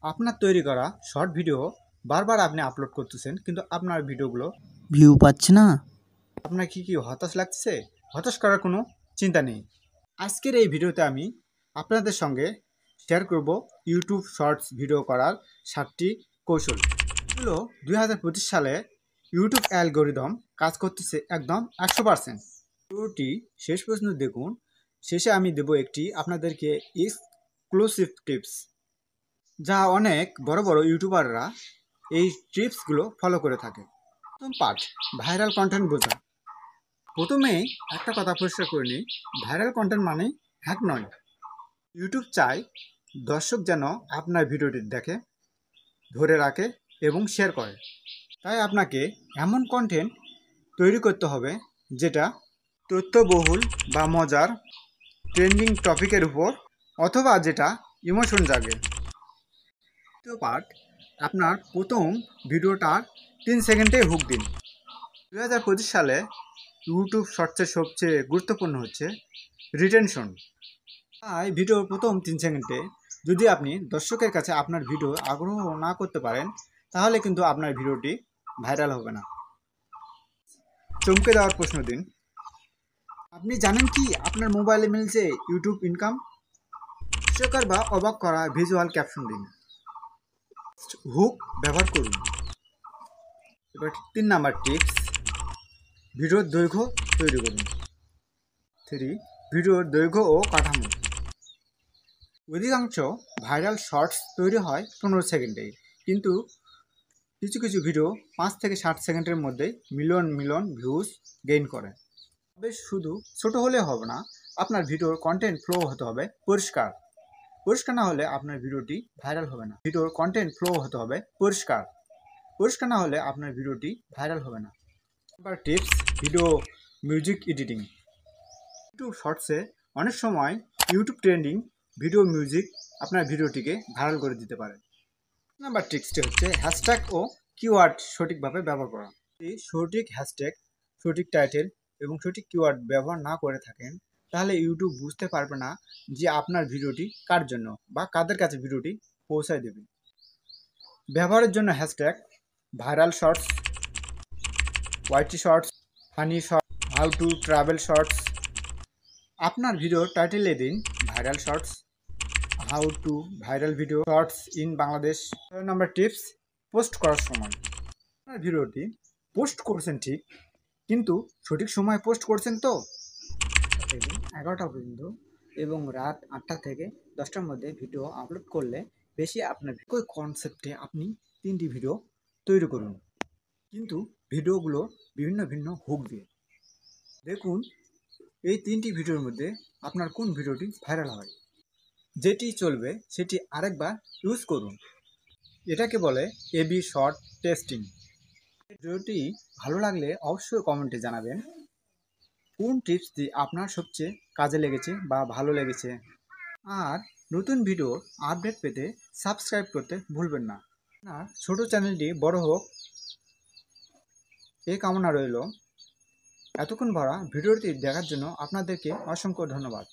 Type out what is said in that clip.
আপনার তৈরি করা শর্ট ভিডিও বারবার আপনি আপলোড করতেছেন, কিন্তু আপনার ভিডিওগুলো ভিউ পাচ্ছে না। আপনার কি হতাশ লাগছে? হতাশ করার কোনো চিন্তা নেই। আজকের এই ভিডিওতে আমি আপনাদের সঙ্গে শেয়ার করব ইউটিউব শর্টস ভিডিও করার 7টি কৌশল। এগুলো 2025 সালে ইউটিউব অ্যালগোরিদম কাজ করতেছে একদম 100%। ভিডিওটি শেষ পর্যন্ত দেখুন। শেষে আমি দেব একটি আপনাদেরকে এক্সক্লুসিভ টিপস, যা অনেক বড় বড় ইউটিউবাররা এই টিপসগুলো ফলো করে থাকে। প্রথম পার্ট, ভাইরাল কন্টেন্ট বোঝা। প্রথমেই একটা কথা পরিষ্কার করে নিই, ভাইরাল কন্টেন্ট মানে হ্যাক নয়। ইউটিউব চায় দর্শক যেন আপনার ভিডিওটি দেখে, ধরে রাখে এবং শেয়ার করে। তাই আপনাকে এমন কন্টেন্ট তৈরি করতে হবে যেটা তথ্যবহুল বা মজার, ট্রেন্ডিং টপিকের উপর, অথবা যেটা ইমোশন জাগে। দ্বিতীয় পার্ট, আপনার প্রথম ভিডিওটা 3 সেকেন্ডে হুক দিন। 2025 সালে ইউটিউব শর্টসের সবচেয়ে গুরুত্বপূর্ণ হচ্ছে রিটেনশন। তাই ভিডিওর প্রথম 3 সেকেন্ডে যদি আপনি দর্শকের কাছে আপনার ভিডিও আগ্রহ না করতে পারেন, তাহলে কিন্তু আপনার ভিডিওটি ভাইরাল হবে না। চমকে দেওয়ার প্রশ্ন দিন। আপনি জানেন কি আপনার মোবাইলে মিলছে ইউটিউব ইনকাম? হাস্যকর বা অবাক করা ভিজুয়াল ক্যাপশন দিন। হুক ব্যবহার করুন। এবার 3 নাম্বার টিপস, ভিডিওর দৈর্ঘ্য তৈরি করুন। 3, ভিডিওর দৈর্ঘ্য ও কাঠামো। অধিকাংশ ভাইরাল শর্টস তৈরি হয় 15 সেকেন্ডেই, কিন্তু কিছু কিছু ভিডিও 5 থেকে 60 সেকেন্ডের মধ্যে মিলিয়ন মিলিয়ন ভিউজ গেইন করে। তবে শুধু ছোট হলে হবে না, আপনার ভিডিওর কন্টেন্ট ফ্লো হতে হবে পরিষ্কার। পরিষ্কার না হলে আপনার ভিডিওটি ভাইরাল হবে না। ভিডিওর কন্টেন্ট ফ্লো হতে হবে পরিষ্কার। পরিষ্কার না হলে আপনার ভিডিওটি ভাইরাল হবে না। এবার tips, video music editing. YouTube শর্টসে অনেক সময় ইউটিউব ট্রেন্ডিং ভিডিও মিউজিক আপনার ভিডিওটিকে ভাইরাল করে দিতে পারে। নাম্বার টিপসটি হচ্ছে হ্যাশট্যাগ ও কিওয়ার্ড সঠিকভাবে ব্যবহার করা। যদি সঠিক হ্যাশট্যাগ, সঠিক টাইটেল এবং সঠিক কিওয়ার্ড ব্যবহার না করে থাকেন, তাহলে ইউটিউব বুঝতে পারবে না যে আপনার ভিডিওটি কার জন্য বা কাদের কাছে ভিডিওটি পৌঁছায় দেবে। ব্যবহারের জন্য hashtag viral shorts, YT shorts, funny shorts, how to travel shorts. আপনার ভিডিওর টাইটেলে দিন viral shorts, how to viral video shorts in Bangladesh. 6 number tips, post করার সময়। আপনার ভিডিওটি পোস্ট করছেন ঠিক, কিন্তু সঠিক সময় পোস্ট করছেন তো? 11টা পর্যন্ত এবং রাত 8টা থেকে 10টার মধ্যে ভিডিও আপলোড করলে বেশি আপনার ওই কনসেপ্টে আপনি 3টি ভিডিও তৈরি করুন, কিন্তু ভিডিওগুলো ভিন্ন ভিন্ন হুক দিয়ে। দেখুন এই 3টি ভিডিওর মধ্যে আপনার কোন ভিডিওটি ভাইরাল হয়। যেটি চলবে সেটি আরেকবার ইউজ করুন। এটাকে বলে এবি শর্ট টেস্টিং। ভিডিওটি ভালো লাগলে অবশ্যই কমেন্টে জানাবেন কোন টিপসটি আপনার সবচেয়ে কাজে লেগেছে বা ভালো লেগেছে। আর নতুন ভিডিওর আপডেট পেতে সাবস্ক্রাইব করতে ভুলবেন না। আপনার ছোট চ্যানেলটি বড় হোক এই কামনা রইল। এতক্ষণ ভরা ভিডিওটি দেখার জন্য আপনাদেরকে অসংখ্য ধন্যবাদ।